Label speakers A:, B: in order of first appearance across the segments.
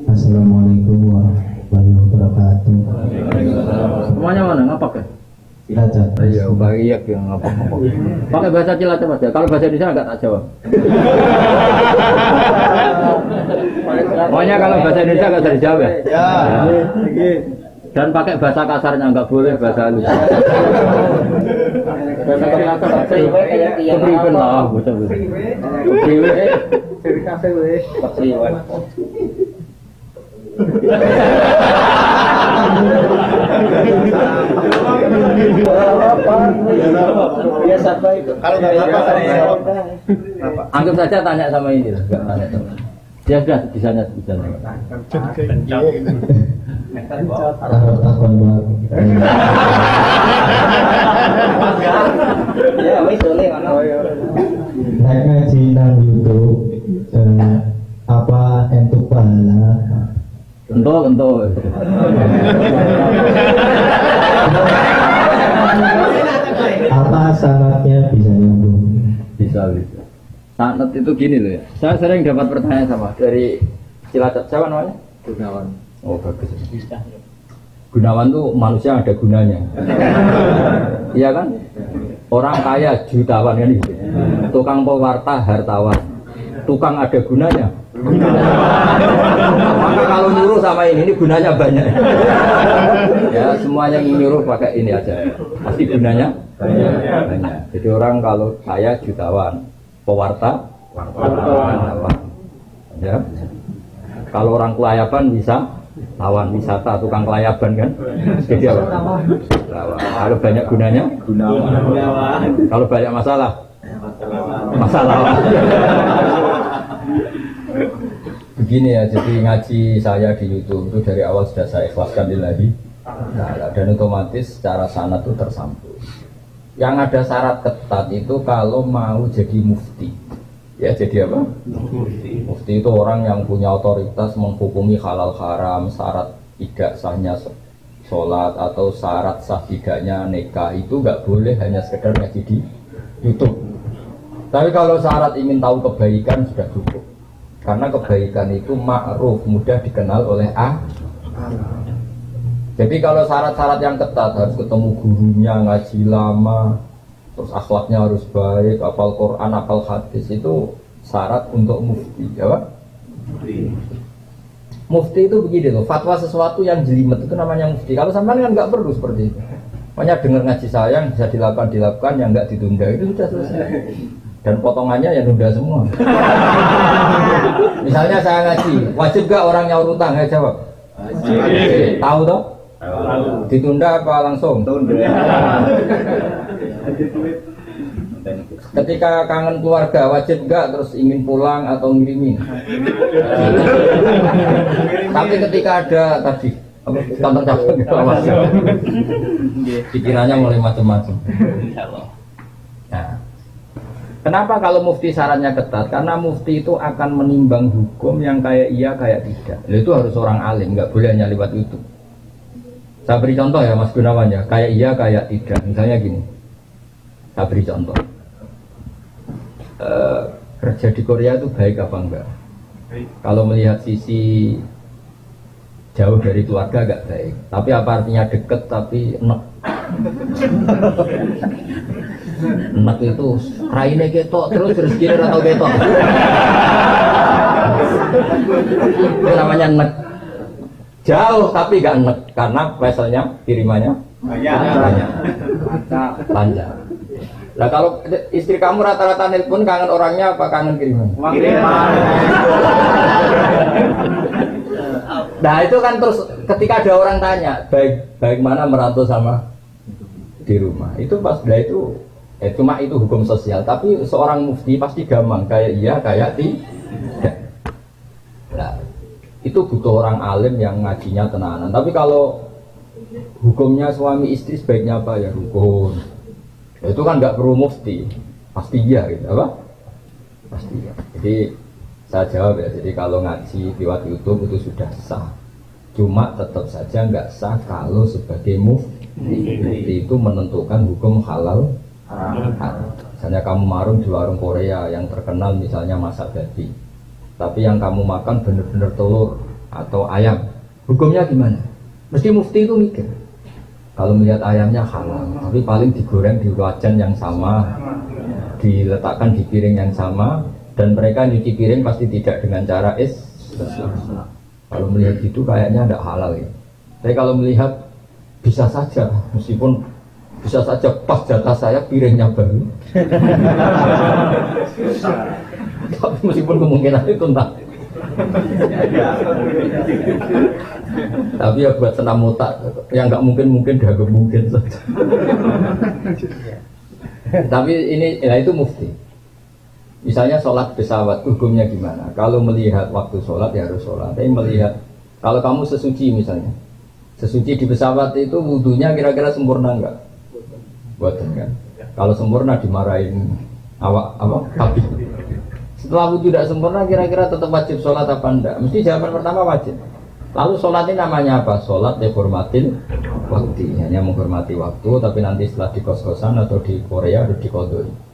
A: Assalamualaikum warahmatullahi wabarakatuh.
B: Semuanya mana ngapak ya?
A: Cilacap.
B: Iya, bagi ya yang ngapak-ngapak. Pakai bahasa Cilacap Mas ya. Kalau bahasa Indonesia enggak tak jawab. Pokoknya kalau bahasa Indonesia enggak bisa dijawab ya. Ya. Dan pakai bahasa kasarnya enggak boleh bahasa halus. Bahasa kasar kepriben lah, betul. Kepriben dari kafe weh. Kepriben. Biasa baik. Kalau nggak apa, anggap saja tanya sama ini, nggak tanya sama. Dia sudah bisanya.
A: Ya, wis boleh mana? Naik ngaji nang YouTube, apa entuk pahala?
B: Kentul.
A: Apa sanatnya bisa nyambung?
B: Bisa. Sanat itu gini loh ya. Saya sering dapat pertanyaan sama dari Cilacap. Siapa namanya? Gunawan. Oh bagus. Gunawan tuh manusia ada gunanya. Iya kan? Orang kaya jutawan kan gitu. Tukang pewarta hartawan. Tukang ada gunanya. Maka kalau nyuruh sama ini gunanya banyak. Ya semuanya yang nyuruh pakai ini aja. Pasti gunanya banyak. Jadi orang kalau kaya jutawan, pewarta wartawan. Ya. Kalau orang kelayaban bisa lawan wisata, tukang kelayaban kan. Jadi apa? Kalau banyak gunanya, kalau banyak masalah. Begini ya, jadi ngaji saya di YouTube itu dari awal sudah saya ikhlaskan lillahi dan otomatis secara sanad itu tersambung. Yang ada syarat ketat itu kalau mau jadi mufti. Ya jadi apa? Mufti itu orang yang punya otoritas menghukumi halal haram, syarat tidak sahnya sholat atau syarat sah tidaknya nikah itu nggak boleh hanya sekedar ngaji di YouTube. Tapi kalau syarat ingin tahu kebaikan sudah cukup. Karena kebaikan itu ma'ruf, mudah dikenal oleh Jadi kalau syarat-syarat yang ketat harus ketemu gurunya, ngaji lama, terus akhlaknya harus baik, hafal Quran, hafal hadis, itu syarat untuk mufti, ya Pak? Mufti itu begini loh, fatwa sesuatu yang jelimet itu namanya mufti. Kalau sampean kan nggak perlu seperti itu. Makanya dengar ngaji saya yang bisa dilakukan, yang nggak ditunda itu sudah selesai. Dan potongannya ya nunda semua. Misalnya saya ngaji, wajib gak orang nyaur utang? Ya jawab. Wajib. Tahu toh? Ditunda apa langsung? Ketika kangen keluarga wajib gak terus ingin pulang atau ngirimin? Tapi ketika ada tadi contoh-contoh pikirannya mulai macam-macam. Nah. Kenapa kalau mufti syaratnya ketat? Karena mufti itu akan menimbang hukum yang kayak iya, kayak tidak. Itu harus orang alim, nggak boleh hanya lewat YouTube. Saya beri contoh ya Mas Gunawan ya, kayak iya, kayak tidak. Misalnya gini, saya beri contoh. Kerja di Korea itu baik apa enggak? Kalau melihat sisi jauh dari keluarga agak baik. Tapi apa artinya deket tapi enak? Enak itu raine ketok terus rezeki ora tau ketok. Itu namanya enak. Jauh tapi gak enak karena veselnya kirimannya banyak. Panjang. Nah kalau istri kamu rata-rata nelpon kangen orangnya apa kangen kiriman? Kiriman. Nah itu kan terus ketika ada orang tanya baik mana merantau sama di rumah itu pas bela itu cuma itu hukum sosial, tapi seorang mufti pasti gampang kayak iya kayak tidak. Nah, itu butuh orang alim yang ngajinya tenanan. Tapi kalau hukumnya suami istri sebaiknya apa ya rukun. Ya, itu kan nggak perlu mufti, pasti iya gitu, apa? Pasti iya. Jadi saya jawab ya. Jadi kalau ngaji lewat YouTube itu sudah sah. Cuma tetap saja nggak sah kalau sebagai mufti. Mufti itu menentukan hukum halal. Misalnya kamu marung di warung Korea yang terkenal misalnya masak babi, tapi yang kamu makan benar-benar telur atau ayam, hukumnya gimana? Mesti mufti itu mikir. Kalau melihat ayamnya halal, tapi paling digoreng di wajan yang sama, diletakkan di piring yang sama, dan mereka nyuci piring pasti tidak dengan cara Kalau melihat gitu kayaknya tidak halal ya. Tapi kalau melihat bisa saja, meskipun bisa saja pas jatah saya piringnya baru. Tapi meskipun kemungkinan itu entah. Tapi ya buat senam otak yang nggak mungkin dah mungkin saja. Tapi ini ya itu mufti. Misalnya sholat pesawat hukumnya gimana? Kalau melihat waktu sholat ya harus sholat. Tapi melihat kalau kamu sesuci misalnya, sesuci di pesawat itu wudunya kira-kira sempurna enggak? Buat kan? Kalau sempurna dimarahin kabin. Setelah wudu tidak sempurna kira-kira tetap wajib sholat apa enggak? Mesti jawaban pertama wajib. Lalu sholat ini namanya apa? Sholat dihormatin waktu, hanya menghormati waktu. Tapi nanti setelah di kos-kosan atau di Korea harus dikodoi.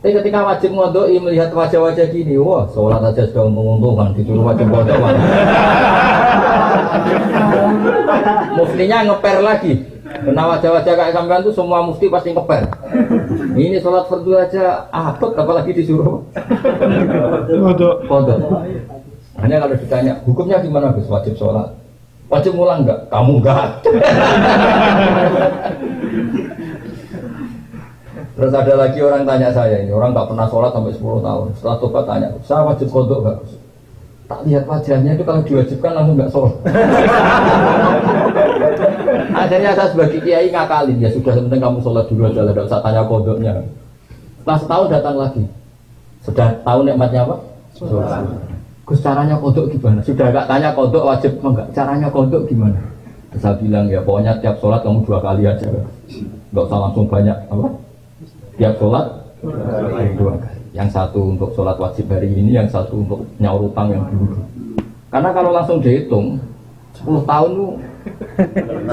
B: Tapi ketika wajib ngodoi melihat wajah-wajah gini, wah sholat aja sudah menguntungkan, disuruh wajib kodok. Muftinya ngeper lagi. Karena wajah-wajah kayak sampean itu semua mufti pasti ngeper. Ini sholat fardu aja abot, apalagi disuruh kodok. Hanya kalau ditanya, hukumnya gimana Gus? Wajib sholat? Wajib ngulang enggak? Kamu enggak. Terus ada lagi orang tanya saya, ini orang nggak pernah sholat sampai 10 tahun. Setelah tobat tanya, saya wajib kodok nggak? Tak lihat wajahnya itu kalau diwajibkan langsung nggak sholat. Akhirnya saya sebagai kiai ngakalin, ya sudah penting kamu sholat dulu aja, tidak usah tanya kodoknya. Setelah setahun datang lagi, sudah tahu nikmatnya apa? Sholat. Gus caranya kodok gimana? Sudah nggak tanya kodok wajib enggak? Caranya kodok gimana? Saya bilang ya pokoknya tiap sholat kamu 2 kali aja, nggak usah langsung banyak apa? Tiap sholat 2 kali. Yang satu untuk sholat wajib hari ini, yang satu untuk nyaur utang yang dulu. Karena kalau langsung dihitung 10 tahun itu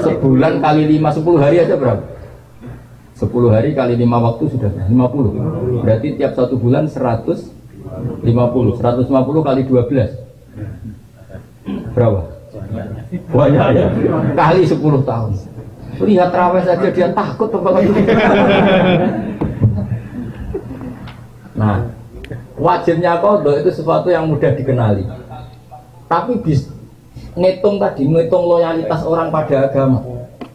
B: sebulan kali 5, 10 hari aja berapa? 10 hari kali 5 waktu sudah 50. Berarti tiap 1 bulan 150. 150 kali 12 berapa? Banyak ya. Kali 10 tahun. Lihat terawih saja dia takut apalagi. Nah, wajibnya kodok itu sesuatu yang mudah dikenali. Tapi ngitung loyalitas orang pada agama.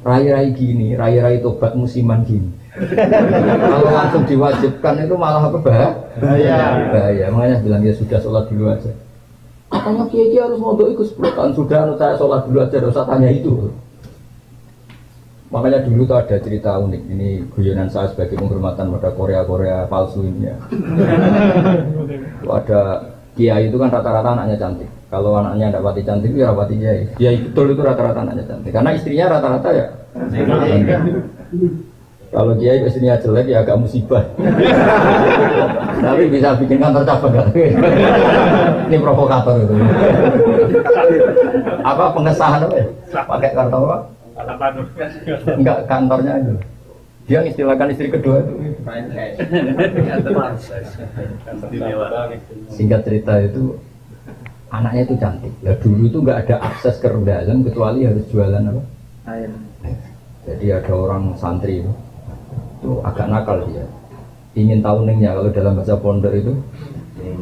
B: Rai-rai gini, rai-rai tobat musiman gini. Kalau langsung diwajibkan itu malah apa bahaya. Makanya bilang ya sudah sholat dulu aja. Katanya kiai harus mondok ikut 10 tahun sudah, saya sholat dulu aja, tidak usah tanya itu. Makanya dulu tuh ada cerita unik, ini guyonan saya sebagai penghormatan pada Korea palsu ini ya. Ada kiai itu kan rata-rata anaknya cantik. Kalau anaknya tidak pati cantik itu ya rapati kiai. Kiai betul itu rata-rata anaknya cantik. Karena istrinya rata-rata ya cantik. Kalau kiai istrinya jelek ya agak musibah. Tapi bisa bikin kantor cabang kan? Ini provokator itu. Apa pengesahan apa ya? Pakai kartu apa? Enggak, kantornya aja. Dia istilahkan istri kedua itu. Singkat cerita itu anaknya itu cantik. Ya dulu itu enggak ada akses ke rendahan kecuali harus jualan apa? Air. Jadi ada orang santri itu agak nakal dia. Ingin tahu nengnya kalau dalam bahasa pondok itu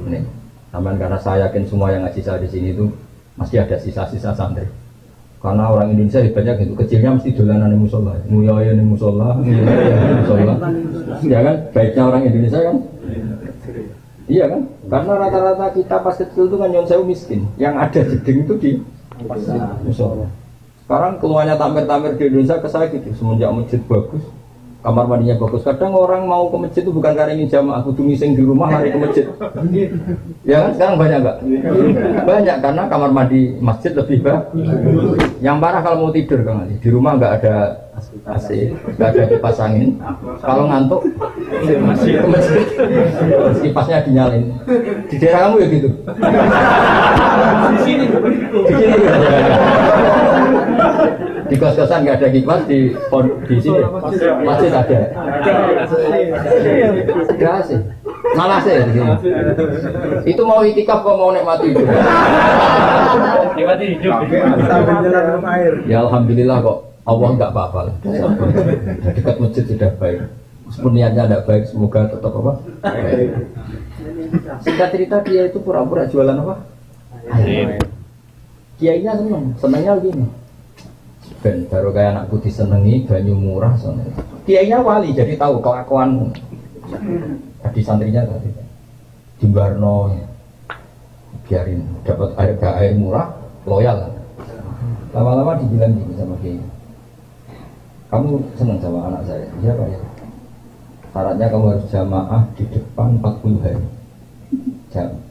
B: neng. Namun karena saya yakin semua yang ngaji saya di sini itu masih ada sisa-sisa santri. Karena orang Indonesia hebatnya gitu, kecilnya mesti dolanan di musola, nguyaya di musola, ya kan? Baiknya orang Indonesia kan? Iya kan? Karena rata-rata kita pas kecil itu kan nyon sewu miskin, yang ada jeding itu di musola. Sekarang keluarnya tampir-tampir di Indonesia ke saya gitu, semenjak masjid bagus, kamar mandinya bagus. Kadang orang mau ke masjid itu bukan karena ingin jamaah, kudu ngising di rumah lari ke masjid. Ya kan? Sekarang banyak enggak? Banyak karena kamar mandi masjid lebih bagus. Yang parah kalau mau tidur Kang Ali, di rumah enggak ada AC, enggak ada kipas angin. Kalau ngantuk ke masjid. Kipasnya dinyalain. Di daerah kamu ya gitu. Di sini ya. Di kos-kosan nggak ada kipas, di sini masjid ada. Ada sih, malah sih. Itu mau itikaf kok mau nikmati itu.
C: Nikmati hidup.
D: Sambil jalan minum air.
B: Ya alhamdulillah kok Allah nggak apa-apa lah. Dekat masjid sudah baik. Meskipun niatnya tidak baik, semoga tetap apa? Baik. Singkat cerita dia itu pura-pura jualan apa? Air. Kiainya senengnya begini. Ben baru kayak anakku disenengi, banyu murah soalnya. Kiainya wali, jadi tahu kelakuanmu. Tadi santrinya tadi di Barno, biarin dapat air murah, loyal. Lama-lama dibilang gini sama Kiai, kamu senang sama anak saya? Iya Pak ya. Syaratnya kamu harus jamaah di depan 40 hari.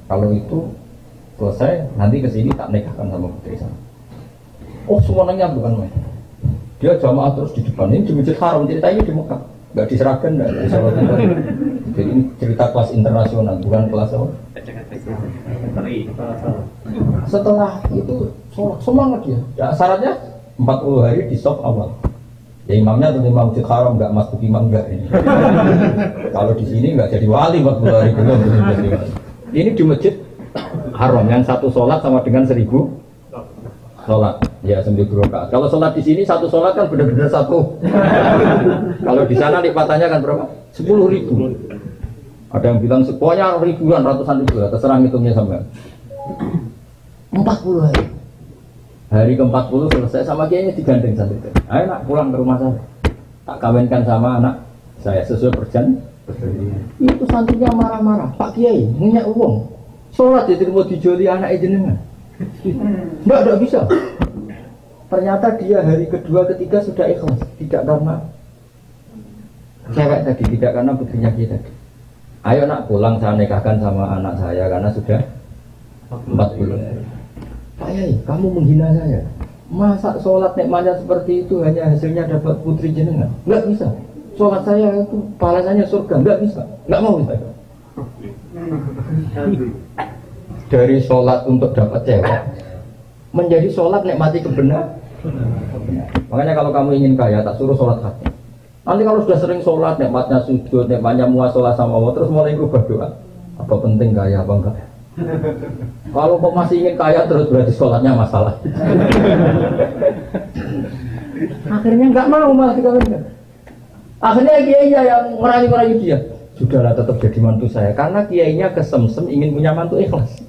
B: Kalau itu selesai, nanti kesini tak nikahkan sama putri saya. Oh semuanya bukan main. Dia jamaah terus di depan. Ini di Masjid Haram, ceritanya di Mekah. Nggak diserahkan, nggak diserahkan. Jadi ini cerita kelas internasional, bukan kelas apa? Setelah itu semangat dia. Ya, syaratnya 40 hari di soft awal. Ya imamnya tentu imam Masjid Haram, nggak masuk imam nggak ini. Kalau di sini nggak jadi wali 40 hari belum jadi wali. Ini di Masjid Haram yang satu sholat sama dengan 1000 sholat. Ya 1000 rakaat. Kalau sholat di sini satu sholat kan benar-benar satu. Kalau di sana lipatannya kan berapa? 10.000. Ada yang bilang pokoknya ribuan, ratusan ribu lah, terserah ngitungnya sampai 40 hari. Hari ke-40 selesai sama kiainya digandeng santri. Ayo nak pulang ke rumah saya. Tak kawinkan sama anak saya sesuai perjanjian. Itu santrinya marah-marah. Pak Kiai, minyak uang. Sholat jadi mau dijoli anak jenengan. Enggak bisa. Ternyata dia hari kedua ketiga sudah ikhlas, tidak karena cewek tadi, tidak karena putrinya kita tadi. Ayo nak pulang saya nikahkan sama anak saya karena sudah 40. Pak Yai, kamu menghina saya. Masa sholat nikmatnya seperti itu hanya hasilnya dapat putri jenengan? Enggak bisa. Sholat saya itu pahalanya surga, enggak bisa. Enggak mau saya. Dari sholat untuk dapat cewek menjadi sholat nikmati kebenaran. Makanya kalau kamu ingin kaya tak suruh sholat hati. Nanti kalau sudah sering sholat nikmatnya sujud, nikmatnya muasalah sama Allah, terus mulai berubah doa. Apa penting kaya apa enggak? Kalau kok masih ingin kaya terus berarti sholatnya masalah. Akhirnya enggak mau malah dikawinkan. Akhirnya kiainya yang merayu-rayu dia. Sudahlah tetap jadi mantu saya karena kiainya kesemsem ingin punya mantu ikhlas.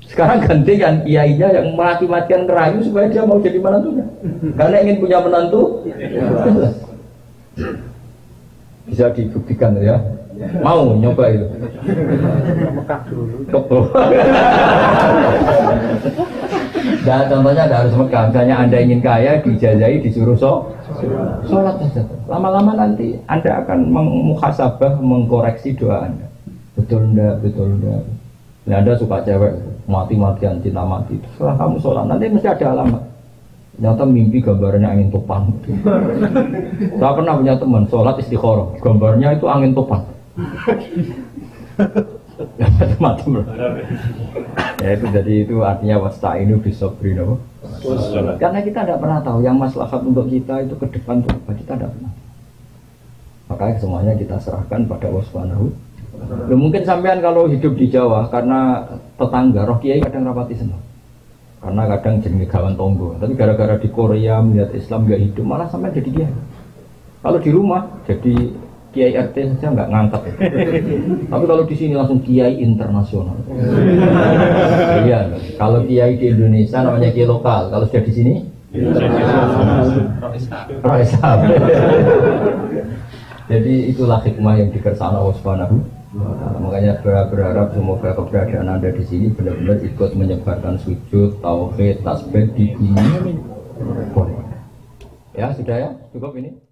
B: Sekarang gantikan kiainya yang mati-matian ngerayu supaya dia mau jadi menantunya. Karena ingin punya menantu ikhlas. Bisa dibuktikan ya. Mau nyoba itu.
D: Mekah dulu.
B: Kebo. Nah, contohnya ada harus Mekah. Misalnya Anda ingin kaya, dijajahi, disuruh sholat saja. Lama-lama nanti Anda akan muhasabah, mengkoreksi doa Anda. Betul enggak, betul enggak. Nah, Anda suka cewek, mati-matian, cinta mati. Setelah kamu sholat, nanti mesti ada alamat. Ternyata mimpi gambarnya angin topan. Saya pernah punya teman, sholat istikharah. Gambarnya itu angin topan. Macam ya itu jadi itu artinya wasta'inu bisobri no? Karena kita tidak pernah tahu yang maslahat untuk kita itu ke depan itu apa, kita tidak pernah. Makanya semuanya kita serahkan pada Allah Subhanahu. Mungkin sampean kalau hidup di Jawa karena tetangga roh kiai kadang rapati senang, karena kadang jadi kawan tonggo. Tapi gara-gara di Korea melihat Islam gak hidup malah sampai jadi kiai. Kalau di rumah jadi kiai RT saja nggak ngangkat ya. Tapi kalau di sini langsung kiai internasional. Iya, kalau kiai di Indonesia namanya kiai lokal. Kalau sudah di sini Roisab. Jadi itulah hikmah yang dikersana Allah Subhanahu. Makanya berharap semoga keberadaan Anda di sini benar-benar ikut menyebarkan sujud, tauhid, tasbih di dunia. Ya sudah ya, cukup ini.